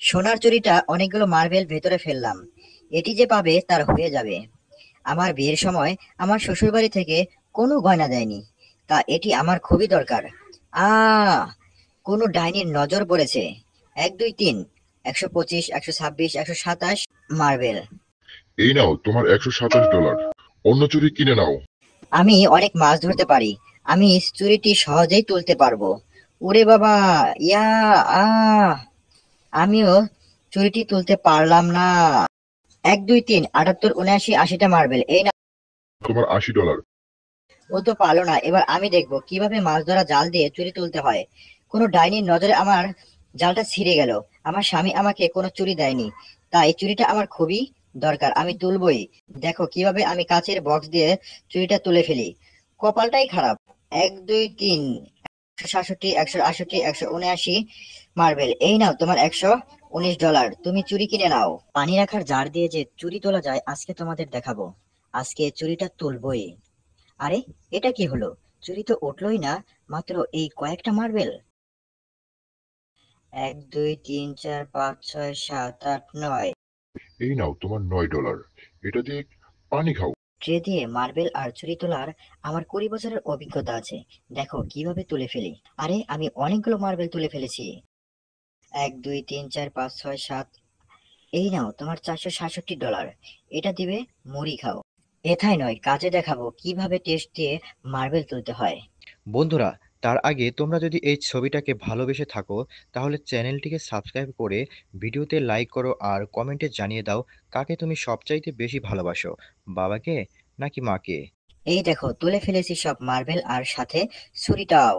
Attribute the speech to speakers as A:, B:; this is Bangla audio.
A: সোনার চুড়িটা অনেকগুলো মার্বেল ভেতরে ফেললাম। এটি যে পাবে তার হয়ে যাবে। আমার বিয়ের সময় আমার শ্বশুরবাড়ি থেকে কোনো গয়না দেয়নি, তা এটি আমার খুবই দরকার। আ কোনো ডাইনির নজর পড়েছে। ১ ২ ৩ ১২৫ ১২৬ ১২৭ মার্বেল।
B: এই নাও তোমার $১২৭। অন্য চুড়ি কিনে নাও।
A: আমি অনেক মাছ ধরতে পারি। আমি চুড়িটি সহজেই তুলতে পারবো। ওরে বাবা! ইয়া! আহ! আমিও চুড়িটি তুলতে পারলাম না। ১ ২ ৩ ৭৮ ৭৯ ৮০টা মার্বেল। এই নাও।
B: তোমার $৮০।
A: ও তো পারলো না। এবার আমি দেখবো কিভাবে মাছ ধরা জাল দিয়ে চুরি তুলতে হয়। কোনো ডাইনির নজরে আমার জালটা ছিঁড়ে গেল। আমার স্বামী আমাকে কোনো চুরি দেয়নি, তাই চুরিটা আমার খুবই দরকার। আমি তুলবই। দেখো কিভাবে আমি কাচের বক্স দিয়ে চুরিটা তুলে ফেলি। কপালটাই খারাপ। ১ ২ ৩ ১৬৭ ১৬৮ ১৭৯ মার্বেল। এই নাও তোমার $১১৯। তুমি চুরি কিনে নাও। পানি রাখার জার দিয়ে যে চুরি তোলা যায় আজকে তোমাদের দেখাবো। আজকে চুরিটা তুলবই। আরে, এটা কি হলো? চুরি তো উঠলোই না, মাত্র এই কয়েকটা মার্বেল। ১ ২ ৩ ৪ ৫ ৬ ৭ ৮ ৯।
B: এই নাও তোমার $৯। এটা দিয়ে পানি খাও।
A: ট্রে দিয়ে মার্বেল আর চুরি তোলার আমার ২০ বছরের অভিজ্ঞতা আছে। দেখো কিভাবে তুলে ফেলি। আরে, আমি অনেকগুলো মার্বেল তুলে ফেলেছি। ১ ২ ৩ ৪ ৫ ৬ ৭। এই নাও তোমার $৪৬৭। এটা দিবে, মুড়ি খাও। এথায় নয়, কাজে দেখাবো কিভাবে টেস্ট দিয়ে মার্বেল তুলতে হয়।
C: বন্ধুরা, তার আগে তোমরা যদি এই ছবিটাকে ভালোবেসে থাকো তাহলে চ্যানেলটিকে সাবস্ক্রাইব করে ভিডিওতে লাইক করো আর কমেন্টে জানিয়ে দাও কাকে তুমি সবচাইতে বেশি ভালোবাসো, বাবাকে নাকি মাকে।
A: এই দেখো তুলে ফেলেছি সব মার্বেল আর সাথে ছুরিটাও।